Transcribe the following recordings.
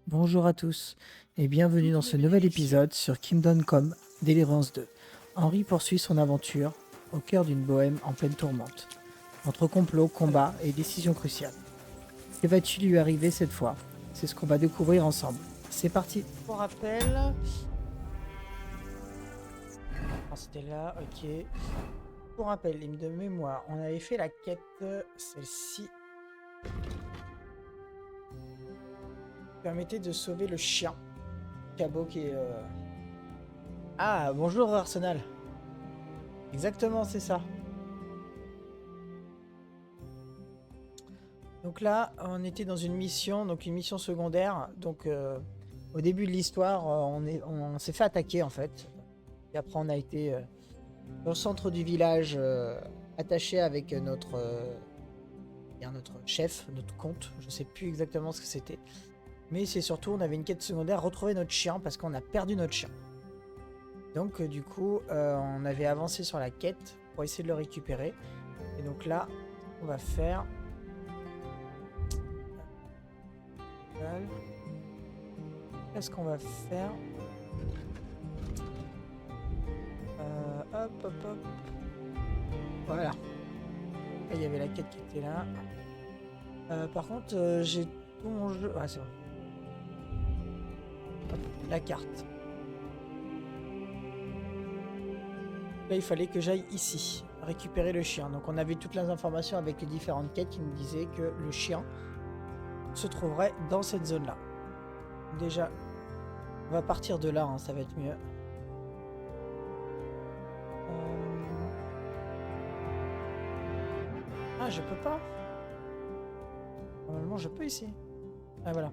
Bonjour à tous et bienvenue dans ce nouvel épisode sur Kingdom Come Deliverance 2. Henry poursuit son aventure au cœur d'une bohème en pleine tourmente, entre complot, combat et décisions cruciales. Que va-t-il lui arriver cette fois? C'est ce qu'on va découvrir ensemble. C'est parti. Pour rappel... C'était là, ok. Pour rappel, ligne de mémoire, on avait fait la quête, celle-ci. Permettez de sauver le chien. Cabot qui est... Ah, bonjour Arsenal. Exactement, c'est ça. Donc là, on était dans une mission, donc une mission secondaire. Donc au début de l'histoire, on s'est fait attaquer en fait. Et après, on a été dans le centre du village, attaché avec notre chef, notre comte. Je sais plus exactement ce que c'était. Mais c'est surtout, on avait une quête secondaire, retrouver notre chien parce qu'on a perdu notre chien. Donc du coup, on avait avancé sur la quête pour essayer de le récupérer. Et donc là, on va faire... Qu'est-ce qu'on va faire? Hop, hop, hop. Voilà. Là, il y avait la quête qui était là. Par contre, j'ai tout mon jeu... Ah, c'est bon. Hop, la carte. Là, il fallait que j'aille ici, récupérer le chien. Donc, on avait toutes les informations avec les différentes quêtes qui nous disaient que le chien se trouverait dans cette zone-là. Déjà, on va partir de là, hein, ça va être mieux. Ah, je peux pas. Normalement, je peux ici. Ah, voilà.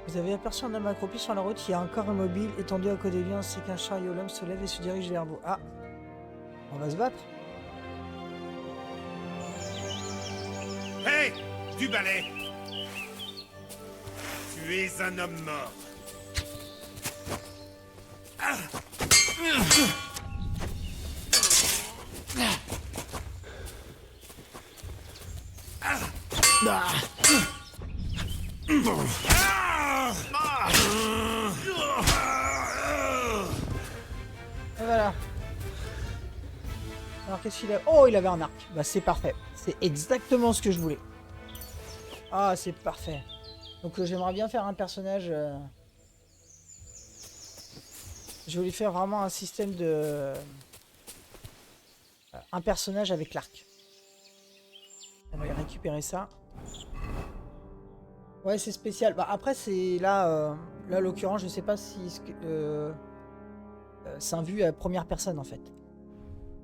Vous avez aperçu un homme accroupi sur la route qui a un corps immobile étendu à côté de lui ainsi qu'un chariot. L'homme se lève et se dirige vers vous. Ah, on va se battre. Hé, du balai! Tu es un homme mort. Et voilà. Alors qu'est-ce qu'il a? Oh, il avait un arc. Bah c'est parfait. C'est exactement ce que je voulais. Ah, c'est parfait. Donc j'aimerais bien faire un personnage... Je voulais faire vraiment un système de... Un personnage avec l'arc. On va récupérer ça. Ouais, c'est spécial. Bah après, c'est là... là, en l'occurrence, je sais pas si... c'est un vu à première personne, en fait.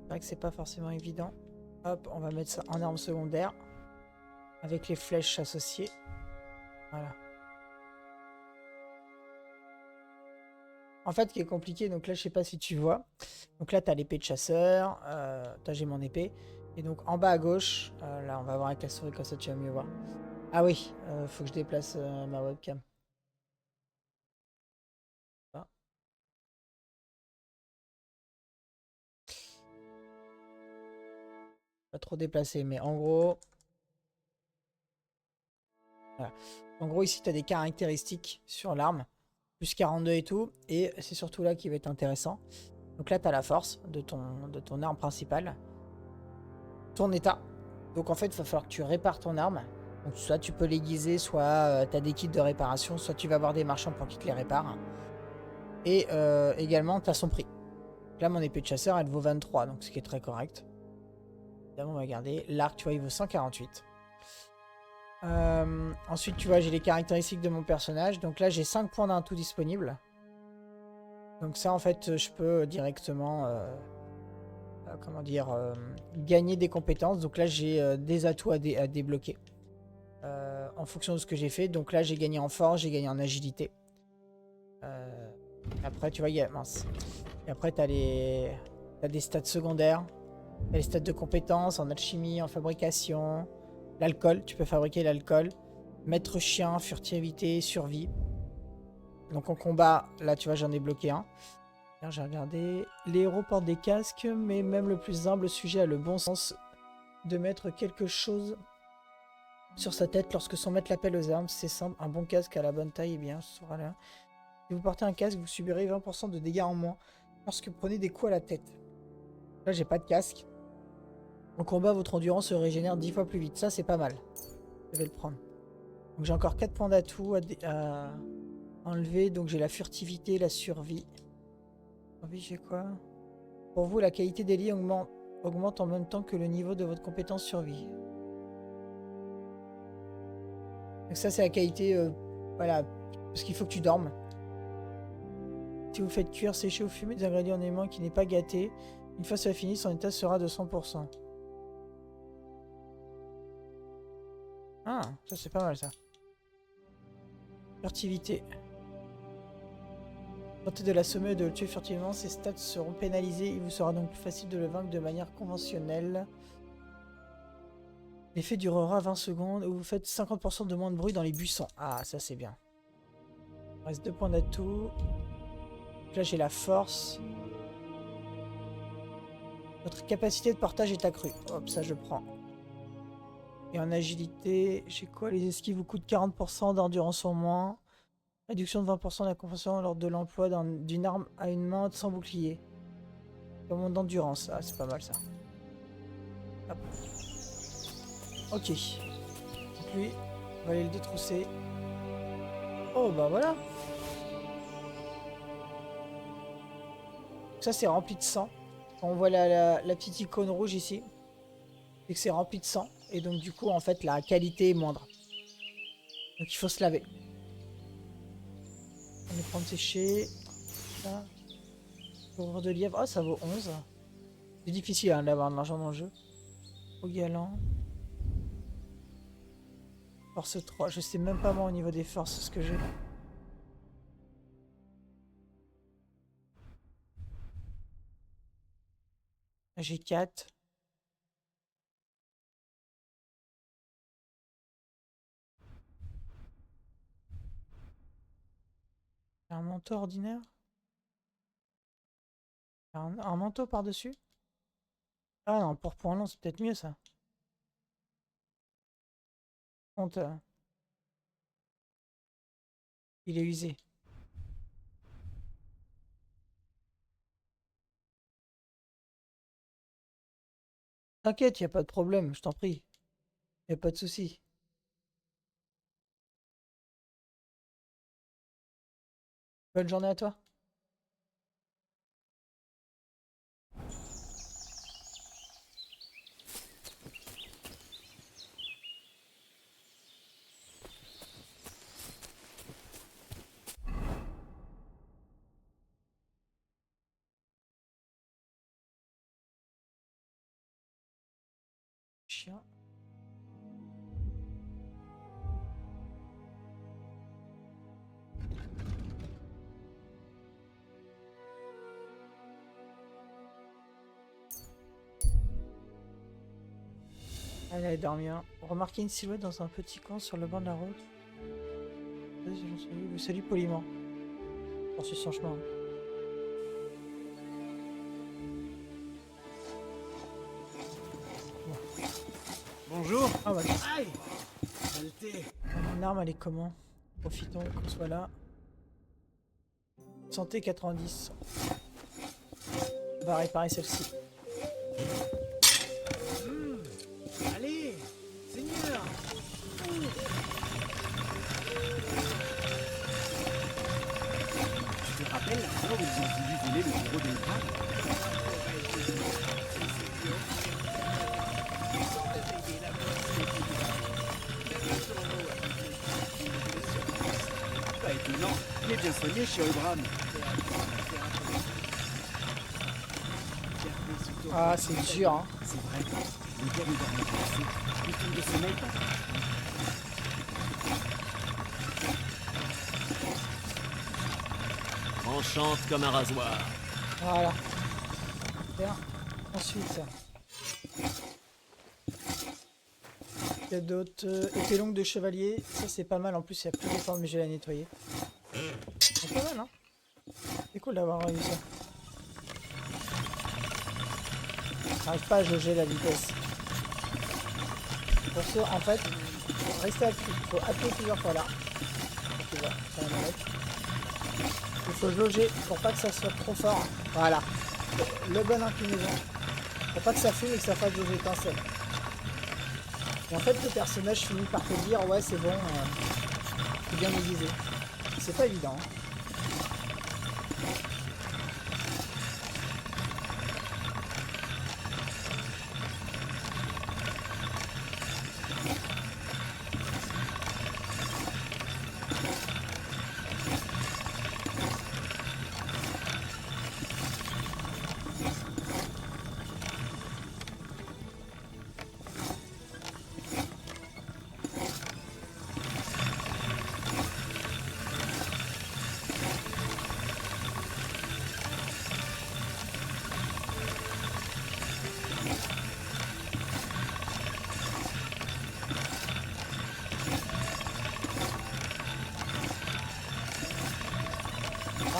C'est vrai que c'est pas forcément évident. Hop, on va mettre ça en arme secondaire. Avec les flèches associées. Voilà. En fait, ce qui est compliqué, donc là, je sais pas si tu vois. Donc là, tu as l'épée de chasseur. Toi, j'ai mon épée. Et donc, en bas à gauche, là, on va voir avec la souris, comme ça, tu vas mieux voir. Ah oui, faut que je déplace ma webcam. Ah. Pas trop déplacé, mais en gros... Voilà. En gros, ici, tu as des caractéristiques sur l'arme. Plus 42 et tout. Et c'est surtout là qui va être intéressant. Donc là, tu as la force de ton arme principale. Ton état. Donc en fait, il va falloir que tu répares ton arme. Donc soit tu peux l'aiguiser, soit tu as des kits de réparation, soit tu vas voir des marchands pour qu'ils te les réparent. Et également, tu as son prix. Là, mon épée de chasseur, elle vaut 23, donc ce qui est très correct. Évidemment, on va regarder. L'arc, tu vois, il vaut 148. Ensuite, tu vois, j'ai les caractéristiques de mon personnage. Donc là, j'ai 5 points d'un tout disponible. Donc ça, en fait, je peux directement... comment dire, gagner des compétences. Donc là, j'ai des atouts à débloquer en fonction de ce que j'ai fait. Donc là, j'ai gagné en force, j'ai gagné en agilité. Après, tu vois, mince. Et après, t'as des stats secondaires. T'as les stats de compétences en alchimie, en fabrication. L'alcool, tu peux fabriquer l'alcool. Maître chien, furtivité, survie. Donc en combat, là, tu vois, j'en ai bloqué un. J'ai regardé. Les héros portent des casques, mais même le plus humble sujet a le bon sens de mettre quelque chose sur sa tête lorsque son maître l'appelle aux armes. C'est simple, un bon casque à la bonne taille, et bien, ce sera là. Si vous portez un casque, vous subirez 20% de dégâts en moins lorsque vous prenez des coups à la tête. Là, j'ai pas de casque. En combat, votre endurance se régénère 10 fois plus vite. Ça, c'est pas mal. Je vais le prendre. Donc, j'ai encore 4 points d'atout à enlever. Donc, j'ai la furtivité, la survie. Survie, j'ai quoi? Pour vous, la qualité des lits augmente en même temps que le niveau de votre compétence survie. Donc ça, c'est la qualité, voilà, parce qu'il faut que tu dormes. Si vous faites cuire, sécher ou fumer des ingrédients en aimant qui n'est pas gâté, une fois cela fini, son état sera de 100%. Ah, ça c'est pas mal ça. Furtivité. Tentez de l'assommer et de le tuer furtivement, ses stats seront pénalisés. Il vous sera donc plus facile de le vaincre de manière conventionnelle. L'effet durera 20 secondes où vous faites 50% de moins de bruit dans les buissons. Ah, ça c'est bien. Il reste 2 points d'atout. Là j'ai la force. Votre capacité de portage est accrue. Hop, ça je prends. Et en agilité, j'ai quoi? Les esquives vous coûtent 40% d'endurance en moins. Réduction de 20% de la compensation lors de l'emploi d'une arme à une main sans bouclier. Commande d'endurance. Ah, c'est pas mal ça. Hop. Ok. Donc lui, on va aller le détrousser. Oh bah voilà. Ça c'est rempli de sang. Quand on voit la petite icône rouge ici, c'est que c'est rempli de sang. Et donc du coup en fait la qualité est moindre. Donc il faut se laver. On va prendre sécher. Ça. Ouvre de lièvre. Oh ça vaut 11. C'est difficile hein, d'avoir de l'argent dans le jeu. Au galant. Force 3. Je sais même pas moi au niveau des forces ce que j'ai. J'ai 4. Un manteau ordinaire. Un manteau par-dessus. Ah non, pour point long, c'est peut-être mieux ça. Compte, il est usé. T'inquiète, y a pas de problème, je t'en prie. Y a pas de souci. Bonne journée à toi. Chien. Allez, allez dormir. Remarquez une silhouette dans un petit coin sur le bord de la route. Vous salue poliment. Poursuit son chemin. Bonjour. Ah bah, Aïe. Saleté. mon arme elle est comment? Profitons qu'on soit là. Santé 90. On va réparer celle-ci. Allez, Seigneur. Tu te rappelles la fois où ils ont voulu voler le bureau des draps? Pas étonnant, il est bien soigné chez Obram. Ah, c'est dur, hein. C'est vrai, le gars est dans le passé. Il tombe de sommeil Enchante comme un rasoir. Voilà. Bien. Ensuite. Il y a d'autres épées longues de chevalier. Ça c'est pas mal. En plus il y a plus de formes mais je vais la nettoyer. C'est pas mal hein. C'est cool d'avoir eu ça. J'arrive pas à jauger la vitesse. Pour ce, en fait, restez appuyé. Il faut appuyer plusieurs fois là. Tu vois, sur la manette. Il faut jauger pour pas que ça soit trop fort. Voilà. Le bon inclinaison. Pour pas que ça fume et que ça fasse des étincelles. Et en fait, le personnage finit par te dire ouais, c'est bon, c'est bien aiguisé. C'est pas évident. Hein.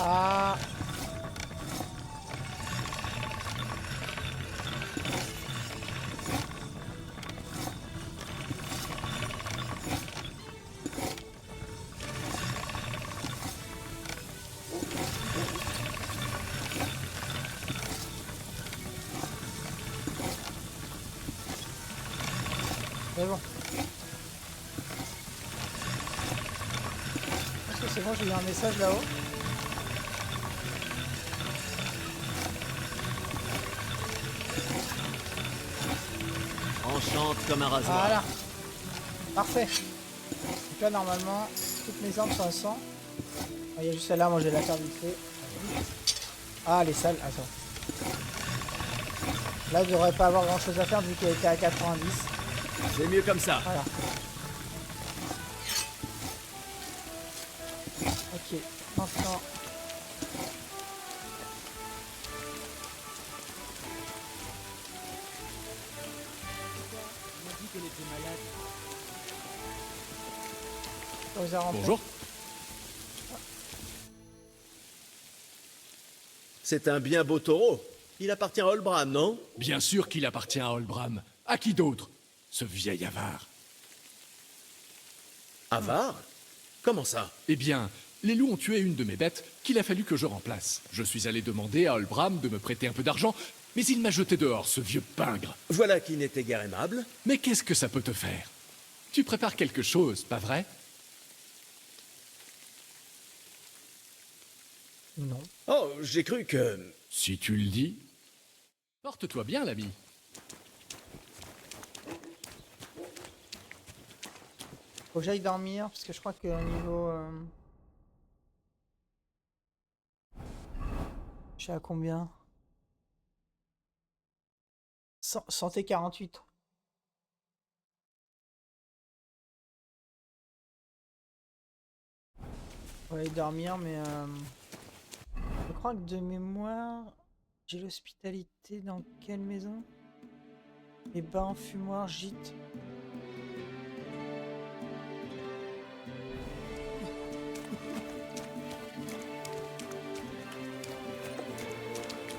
Ah. Mais bon. Est-ce que c'est bon, j'ai eu un message là-haut? Enchante comme un rasoir. Voilà. Parfait. Donc là, normalement, toutes mes armes sont à 100. Il y a juste celle-là, moi je vais la faire vite fait. Ah, les salles. Attends. Là, je devrais pas avoir grand chose à faire vu qu'elle était à 90. C'est mieux comme ça. Voilà. Ok. Maintenant. On a dit qu'elle était malade. Vous a rentré. Bonjour. C'est un bien beau taureau. Il appartient à Olbram, non? Bien sûr qu'il appartient à Olbram. À qui d'autre? Ce vieil avare. Avare? Comment ça? Eh bien, les loups ont tué une de mes bêtes qu'il a fallu que je remplace. Je suis allé demander à Olbram de me prêter un peu d'argent, mais il m'a jeté dehors, ce vieux pingre. Voilà qui n'était guère aimable. Mais qu'est-ce que ça peut te faire? Tu prépares quelque chose, pas vrai? Non. Oh, j'ai cru que... Si tu le dis. Porte-toi bien, l'ami. Faut que j'aille dormir parce que je crois que au niveau. Je suis à combien? Santé 48. On va aller dormir, mais je crois que de mémoire, j'ai l'hospitalité dans quelle maison? Les bains, fumoir, gîte.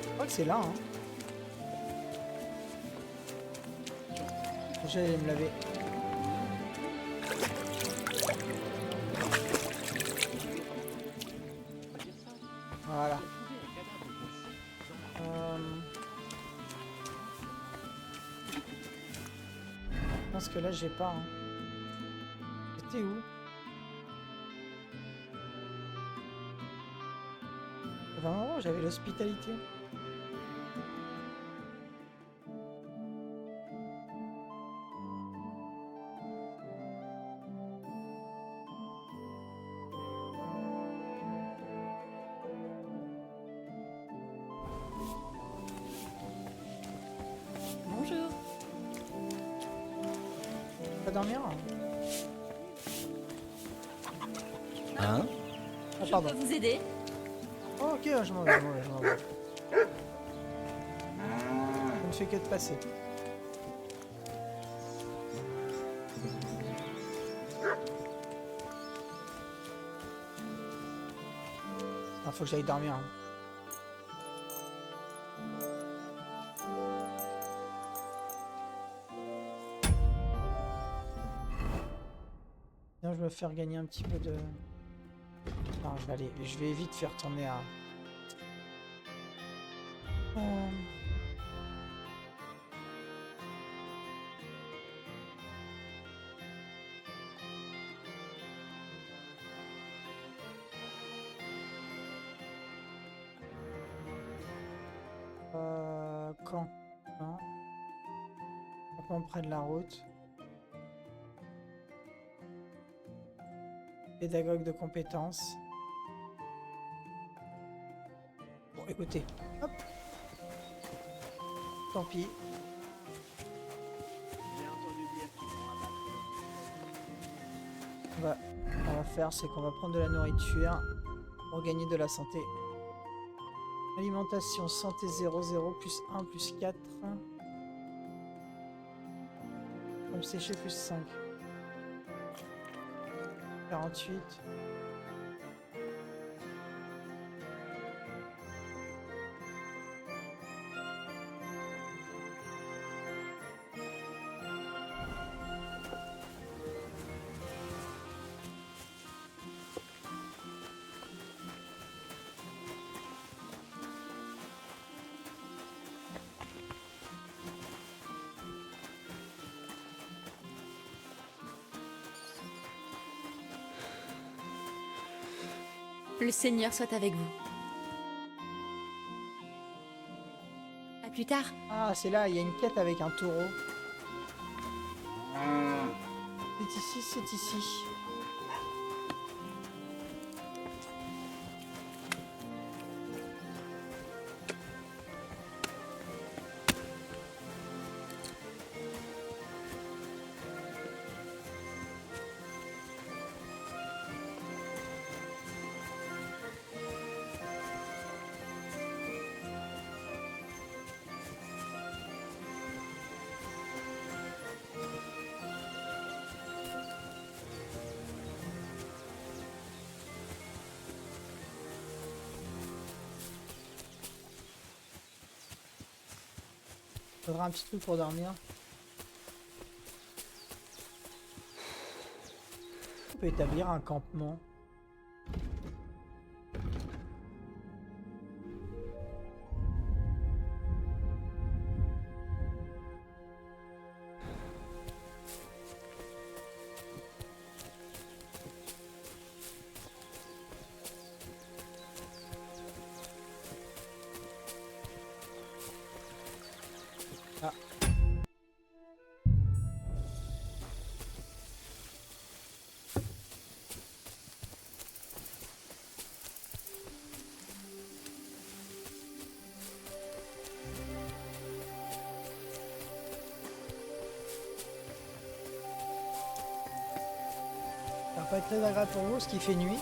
Je crois que c'est là, hein. J'allais me laver. Voilà. Parce que là, j'ai pas. Hein. C'était où? Il y avait un moment où j'avais l'hospitalité. Bonjour. Pas dormir? Hein? Ah, Je pardon. peux vous aider? Oh, ok, je m'en vais, je m'en vais. Je ne fais que de passer. Ah, faut que j'aille dormir. Hein. Sinon, je vais me faire gagner un petit peu de... Non, je vais vite faire tourner à... Euh, quand? Non. Quand on prenne la route. Pédagogue de compétences. Bon, écoutez. Hop. Tant pis. On va faire, c'est qu'on va prendre de la nourriture pour gagner de la santé. Alimentation, santé 0, 0, plus 1, plus 4. Comme séché, plus 5. 48. Le Seigneur soit avec vous. À plus tard. Ah, c'est là, il y a une quête avec un taureau. C'est ici, c'est ici. Faudra un petit truc pour dormir. On peut établir un campement. Ah. Ça va pas être très agréable pour vous, ce qui fait nuit.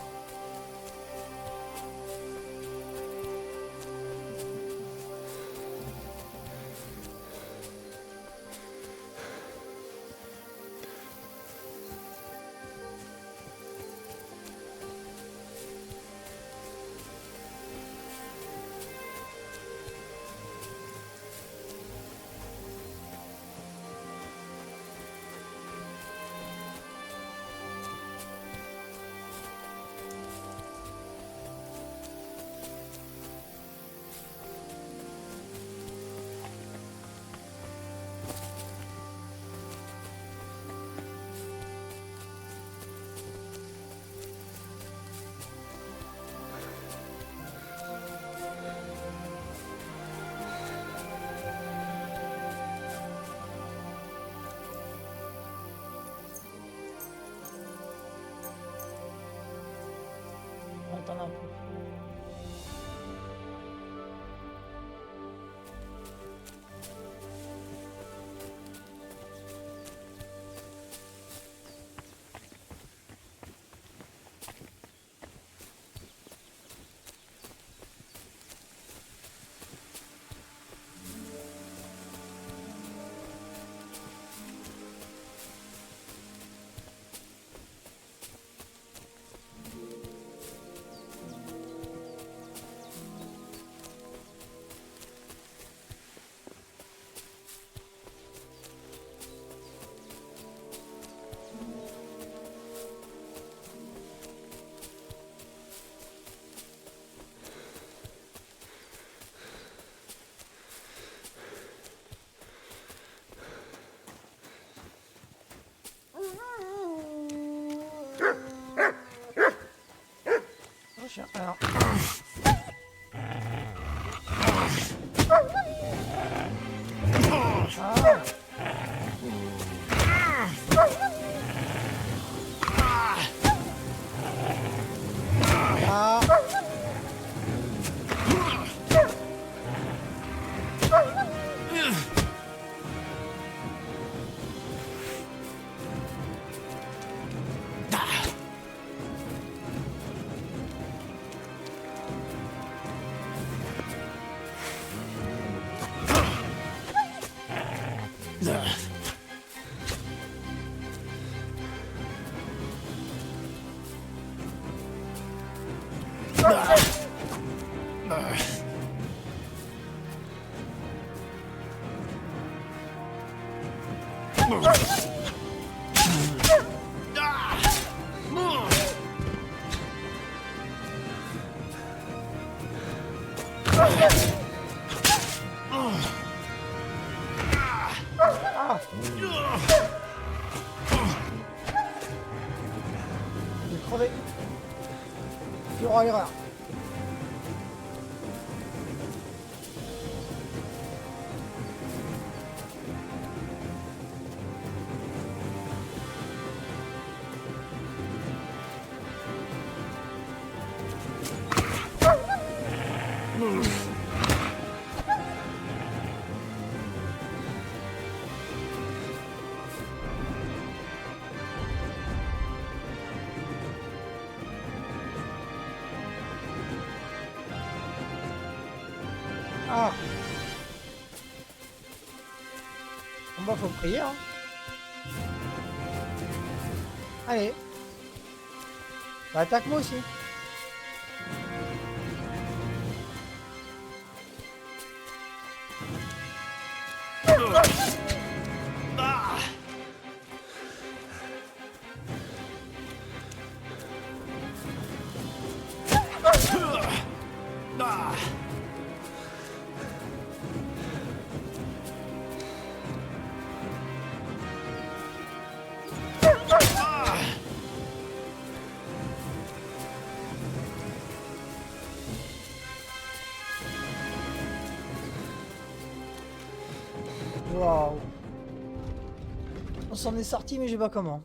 On va attendre un peu. Alors. Ah. Ah. J'ai crevé. Durant l'erreur. Ah. Bon bah faut prier hein. Allez. Bah attaque-moi aussi. Waouh. On s'en est sorti mais je sais pas comment.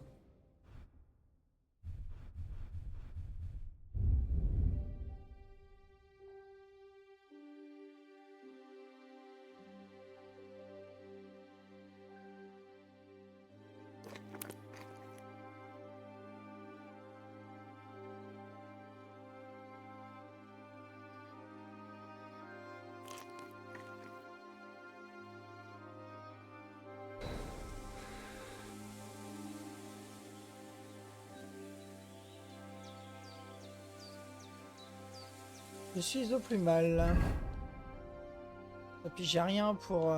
Je suis au plus mal. Et puis j'ai rien pour...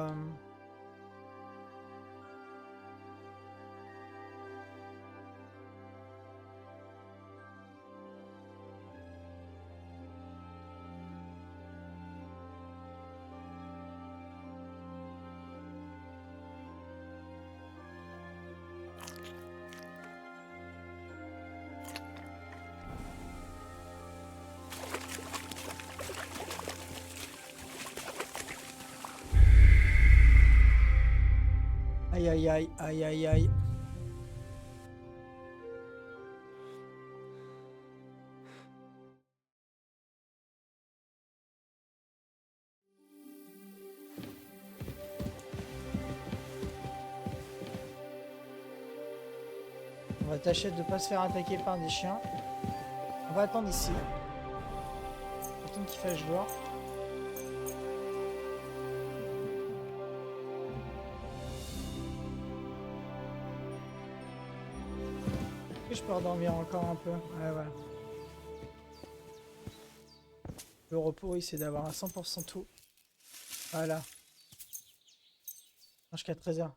Aïe aïe aïe aïe aïe aïe. On va tâcher de ne pas se faire attaquer par des chiens. On va attendre ici. Attendre qu'il fasse jour. Je peux redormir encore un peu. Ouais, voilà. Le repos, c'est d'avoir à 100% tout. Voilà. Jusqu'à 13h.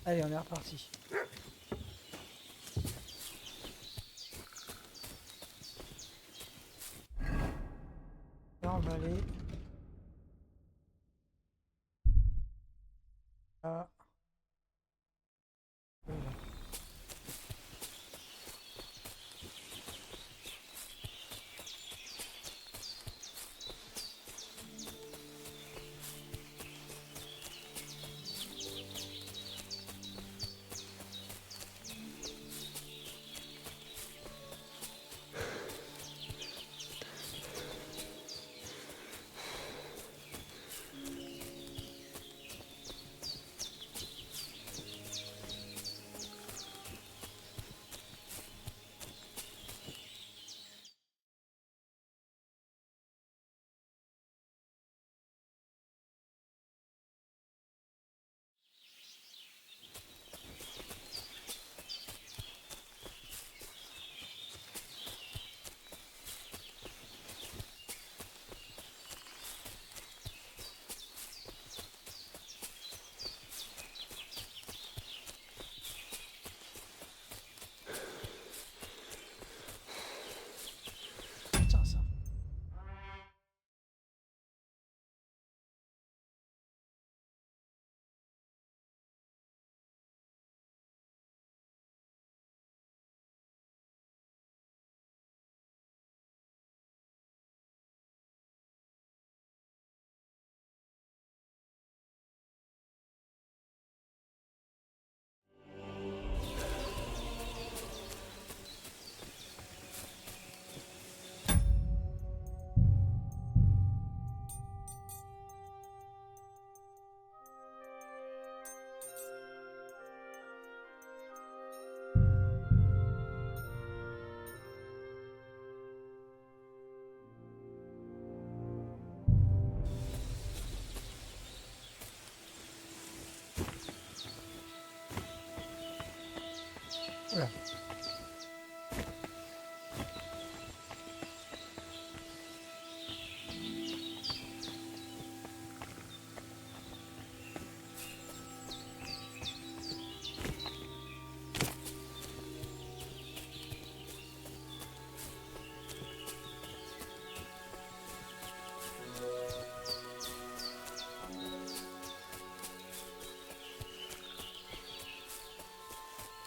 Allez, on est reparti. Ah. Putain, ça. Oula.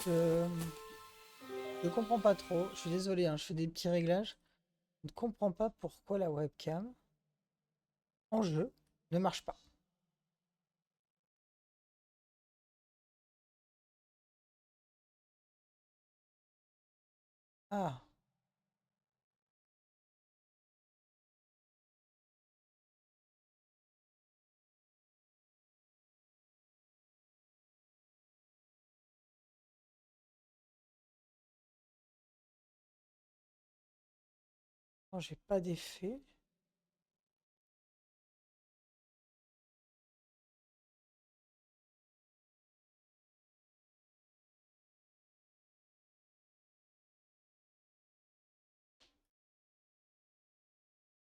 Euh, Je comprends pas trop. Je suis désolé, hein, je fais des petits réglages. Je ne comprends pas pourquoi la webcam en jeu ne marche pas. Ah, non, j'ai pas d'effet.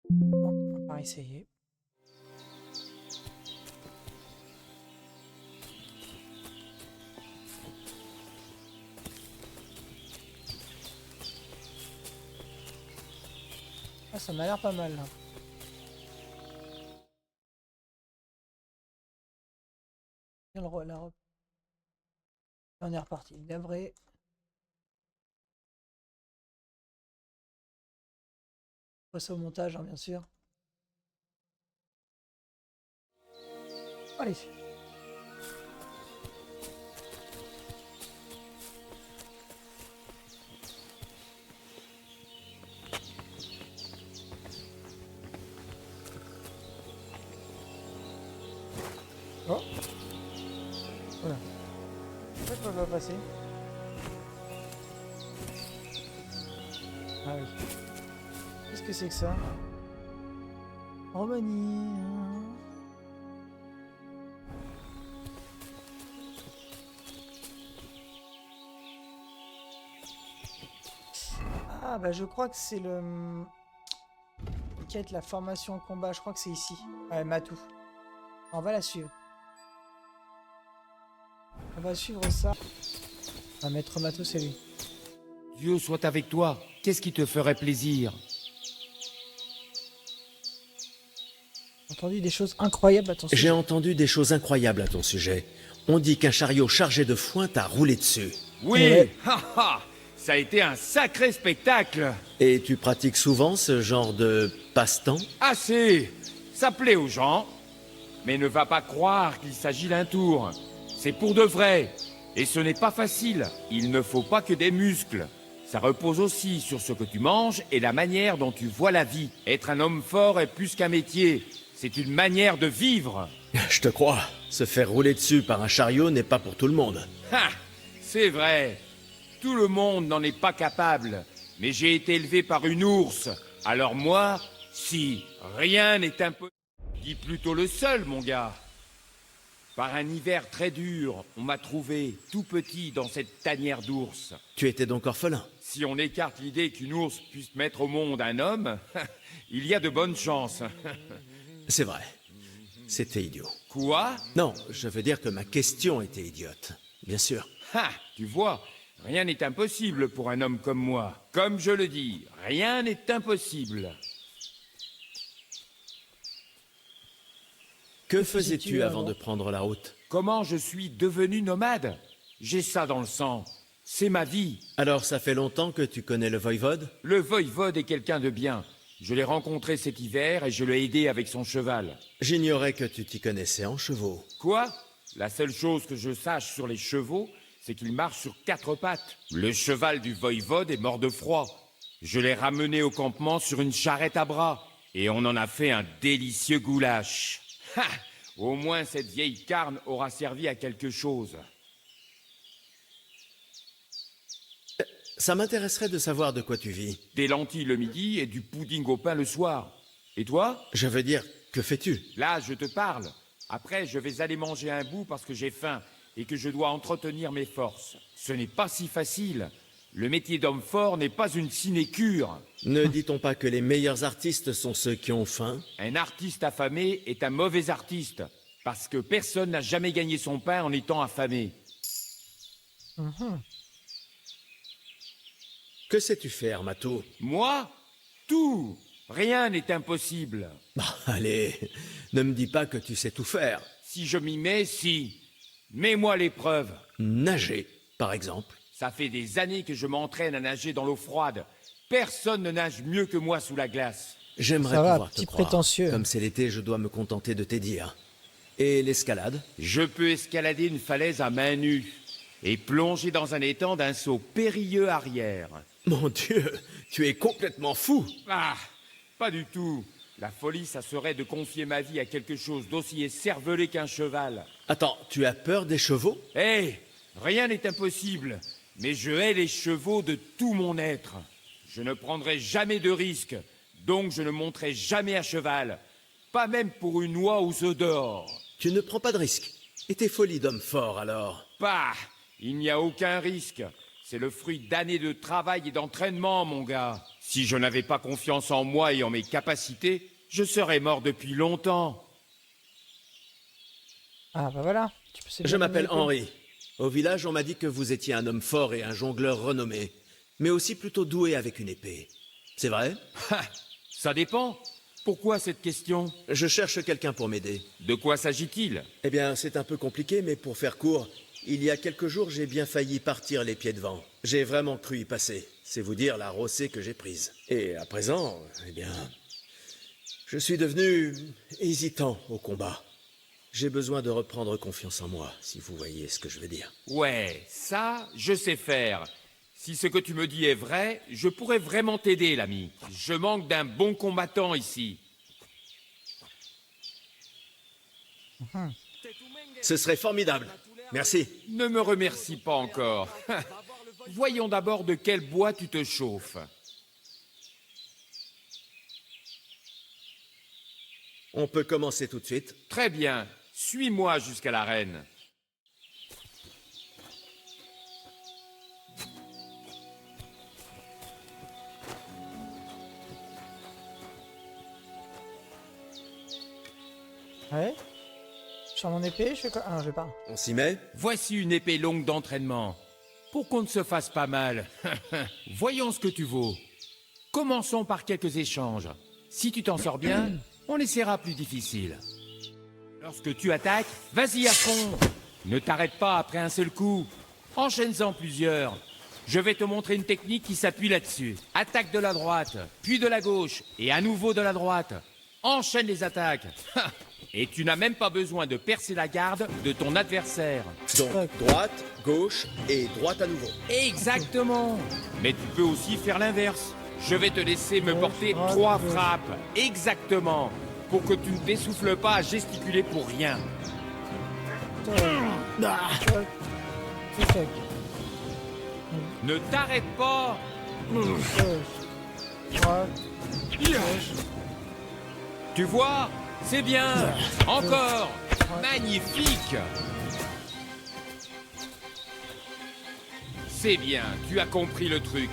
Bon, on va essayer. Ah, ça m'a l'air pas mal là. Bien on est reparti. Navré. Passe au montage, hein, bien sûr. Allez. Oh. Voilà. Pourquoi je peux pas passer? Ah oui. Qu'est-ce que c'est que ça? Roumanie. Ah bah je crois que c'est le... Quête, la formation au combat, je crois que c'est ici. Ouais, Matou. On va la suivre. On va suivre ça. Ah, Maître Matou, c'est lui. Dieu soit avec toi. Qu'est-ce qui te ferait plaisir? entendu des choses incroyables à ton J'ai sujet. entendu des choses incroyables à ton sujet. On dit qu'un chariot chargé de foin t'a roulé dessus. Oui, Ouais. ça a été un sacré spectacle. Et tu pratiques souvent ce genre de passe-temps? Assez. Ça plaît aux gens. Mais ne va pas croire qu'il s'agit d'un tour. C'est pour de vrai. Et ce n'est pas facile. Il ne faut pas que des muscles. Ça repose aussi sur ce que tu manges et la manière dont tu vois la vie. Être un homme fort est plus qu'un métier. C'est une manière de vivre. Je te crois. Se faire rouler dessus par un chariot n'est pas pour tout le monde. Ha! C'est vrai. Tout le monde n'en est pas capable. Mais j'ai été élevé par une ours. Alors moi, si, rien n'est impossible. Dis plutôt le seul, mon gars. Par un hiver très dur, on m'a trouvé tout petit dans cette tanière d'ours. Tu étais donc orphelin. Si on écarte l'idée qu'une ours puisse mettre au monde un homme, il y a de bonnes chances. C'est vrai. C'était idiot. Quoi? Non, je veux dire que ma question était idiote. Bien sûr. Ha! Tu vois, rien n'est impossible pour un homme comme moi. Comme je le dis, rien n'est impossible. Que faisais-tu avant de prendre la route? Comment je suis devenu nomade? J'ai ça dans le sang. C'est ma vie. Alors ça fait longtemps que tu connais le voïvode? Le voïvode est quelqu'un de bien. Je l'ai rencontré cet hiver et je l'ai aidé avec son cheval. J'ignorais que tu t'y connaissais en chevaux. Quoi? La seule chose que je sache sur les chevaux, c'est qu'ils marchent sur 4 pattes. Le cheval du voïvode est mort de froid. Je l'ai ramené au campement sur une charrette à bras. Et on en a fait un délicieux goulash. Ha! Au moins cette vieille carne aura servi à quelque chose. Ça m'intéresserait de savoir de quoi tu vis. Des lentilles le midi et du pudding au pain le soir. Et toi? Je veux dire, que fais-tu? Là, je te parle. Après, je vais aller manger un bout parce que j'ai faim et que je dois entretenir mes forces. Ce n'est pas si facile. Le métier d'homme fort n'est pas une sinécure. Ne dit-on pas que les meilleurs artistes sont ceux qui ont faim? Un artiste affamé est un mauvais artiste, parce que personne n'a jamais gagné son pain en étant affamé. Que sais-tu faire, Mato? Moi? Tout! Rien n'est impossible. Bah, allez, ne me dis pas que tu sais tout faire. Si je m'y mets, si. Mets-moi l'épreuve. Nager, par exemple. Ça fait des années que je m'entraîne à nager dans l'eau froide. Personne ne nage mieux que moi sous la glace. J'aimerais Ça va, pouvoir te petit croire. prétentieux. Comme c'est l'été, je dois me contenter de tes dires. Et l'escalade? Je peux escalader une falaise à main nue et plonger dans un étang d'un saut périlleux arrière. Mon Dieu, tu es complètement fou. Ah, pas du tout. La folie, ça serait de confier ma vie à quelque chose d'aussi écervelé qu'un cheval. Attends, tu as peur des chevaux? Hé, rien n'est impossible, mais je hais les chevaux de tout mon être. Je ne prendrai jamais de risques, donc je ne monterai jamais à cheval. Pas même pour une oie aux œufs d'or. Tu ne prends pas de risques. Et tes folies d'homme fort, alors? Bah, il n'y a aucun risque. C'est le fruit d'années de travail et d'entraînement, mon gars. Si je n'avais pas confiance en moi et en mes capacités, je serais mort depuis longtemps. Ah bah voilà. Tu peux- c'est Je bien m'appelle donné. Henri. Au village, on m'a dit que vous étiez un homme fort et un jongleur renommé, mais aussi plutôt doué avec une épée. C'est vrai? Ha, ça dépend. Pourquoi cette question? Je cherche quelqu'un pour m'aider. De quoi s'agit-il? Eh bien, c'est un peu compliqué, mais pour faire court, il y a quelques jours, j'ai bien failli partir les pieds devant. J'ai vraiment cru y passer. C'est vous dire la rossée que j'ai prise. Et à présent, eh bien, je suis devenu hésitant au combat. J'ai besoin de reprendre confiance en moi, si vous voyez ce que je veux dire. Ouais, ça, je sais faire. Si ce que tu me dis est vrai, je pourrais vraiment t'aider, l'ami. Je manque d'un bon combattant ici. Ce serait formidable. Merci. Ne me remercie pas encore. Voyons d'abord de quel bois tu te chauffes. On peut commencer tout de suite. Très bien. Suis-moi jusqu'à l'arène. Ouais. Je sors mon épée, je fais quoi? Ah non, je vais pas. On s'y met? Voici une épée longue d'entraînement. Pour qu'on ne se fasse pas mal. Voyons ce que tu vaux. Commençons par quelques échanges. Si tu t'en sors bien, On essaiera plus difficile. Lorsque tu attaques, vas-y à fond. Ne t'arrête pas après un seul coup. Enchaîne-en plusieurs. Je vais te montrer une technique qui s'appuie là-dessus. Attaque de la droite, puis de la gauche, et à nouveau de la droite. Enchaîne les attaques. Et tu n'as même pas besoin de percer la garde de ton adversaire. Donc, droite, gauche et droite à nouveau. Exactement. Mais tu peux aussi faire l'inverse. Je vais te laisser me porter 3 frappes. Exactement. Pour que tu ne t'essouffles pas à gesticuler pour rien. Toc. Toc. Ne t'arrête pas. Gauche. Droite. Gauche. Tu vois? C'est bien. Encore. Magnifique. C'est bien, tu as compris le truc.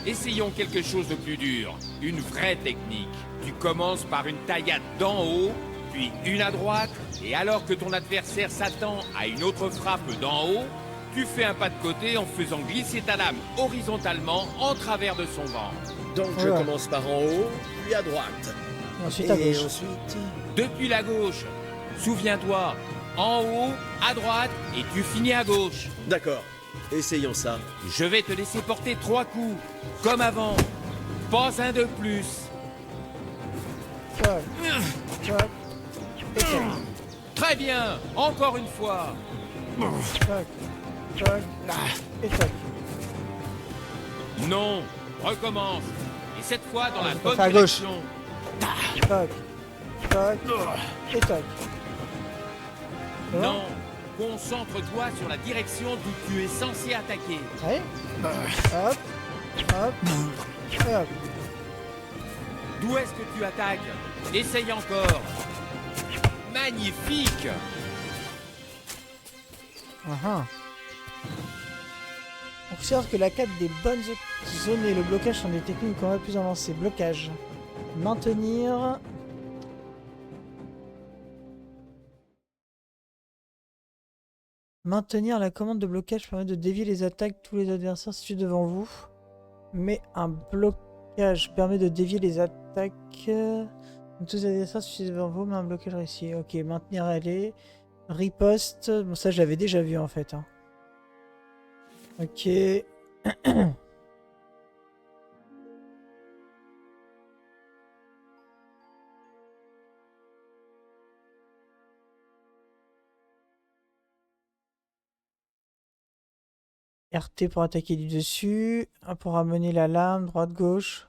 Essayons quelque chose de plus dur. Une vraie technique. Tu commences par une taillade d'en haut, puis une à droite, et alors que ton adversaire s'attend à une autre frappe d'en haut, tu fais un pas de côté en faisant glisser ta lame horizontalement en travers de son ventre. Donc, je Ouais. commence par en haut, puis à droite. Et ensuite à Et gauche. ensuite... Depuis la gauche, souviens-toi, en haut, à droite, et tu finis à gauche. D'accord, essayons ça. Je vais te laisser porter 3 coups, comme avant. Pas un de plus. Toc. Toc. Et toc. Très bien, encore une fois. Toc. Toc. Et toc. Non, recommence. Et cette fois dans la je bonne préfère à gauche. direction. Toc. Toc. Et toc. C'est bon? Non, concentre-toi sur la direction d'où tu es censé attaquer. Ouais. Hop. Hop. Et hop. D'où est-ce que tu attaques? Essaye encore. Magnifique. Ah. On considère que la 4 des bonnes zones et le blocage sont des techniques qu'on va plus avancées. Blocage. Maintenir. Maintenir la commande de blocage permet de dévier les attaques de tous les adversaires situés devant vous. Mais un blocage permet de dévier les attaques de tous les adversaires situés devant vous, mais un blocage réussi. Ok, maintenir aller. Riposte. Bon, ça, je l'avais déjà vu en fait. Hein. Ok. RT pour attaquer du dessus. A pour amener la lame, droite, gauche.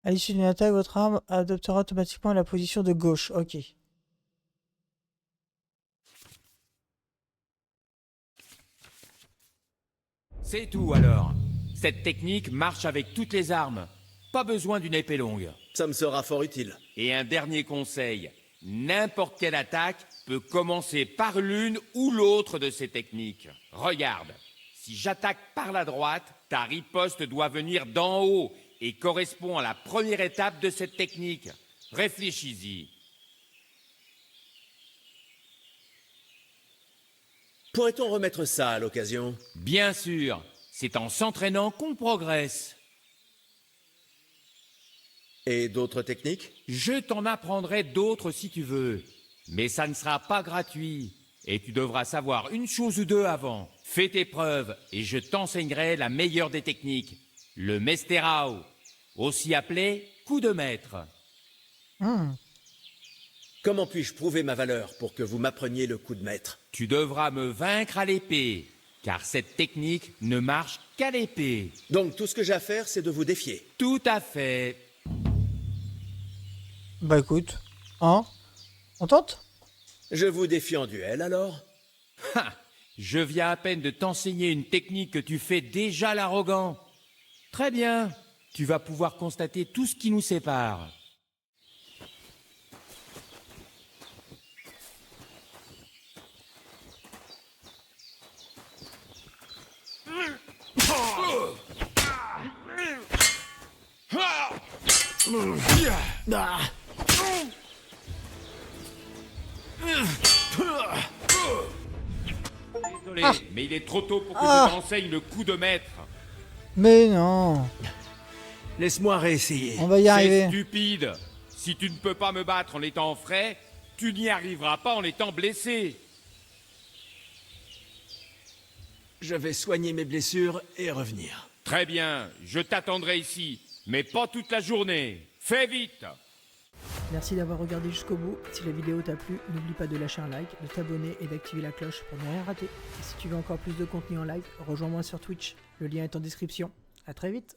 À l'issue d'une attaque, votre arme adoptera automatiquement la position de gauche. Ok. C'est tout alors. Cette technique marche avec toutes les armes. Pas besoin d'une épée longue. Ça me sera fort utile. Et un dernier conseil. N'importe quelle attaque peut commencer par l'une ou l'autre de ces techniques. Regarde. Si j'attaque par la droite, ta riposte doit venir d'en haut et correspond à la première étape de cette technique. Réfléchis-y. Pourrait-on remettre ça à l'occasion? Bien sûr, c'est en s'entraînant qu'on progresse. Et d'autres techniques? Je t'en apprendrai d'autres si tu veux. Mais ça ne sera pas gratuit. Et tu devras savoir une chose ou deux avant. Fais tes preuves et je t'enseignerai la meilleure des techniques. Le Mesterao, aussi appelé coup de maître. Comment puis-je prouver ma valeur pour que vous m'appreniez le coup de maître? Tu devras me vaincre à l'épée, car cette technique ne marche qu'à l'épée. Donc tout ce que j'ai à faire, c'est de vous défier. Tout à fait. Bah écoute. Hein? On tente? Je vous défie en duel alors? Ha! Je viens à peine de t'enseigner une technique que tu fais déjà l'arrogant. Très bien. Tu vas pouvoir constater tout ce qui nous sépare. Désolé, mais il est trop tôt pour que je t'enseigne le coup de maître. Mais non. Laisse-moi réessayer. On va y C'est arriver. stupide. Si tu ne peux pas me battre en étant frais, tu n'y arriveras pas en étant blessé. Je vais soigner mes blessures et revenir. Très bien, je t'attendrai ici, mais pas toute la journée. Fais vite! Merci d'avoir regardé jusqu'au bout. Si la vidéo t'a plu, n'oublie pas de lâcher un like, de t'abonner et d'activer la cloche pour ne rien rater. Et si tu veux encore plus de contenu en live, rejoins-moi sur Twitch. Le lien est en description. À très vite.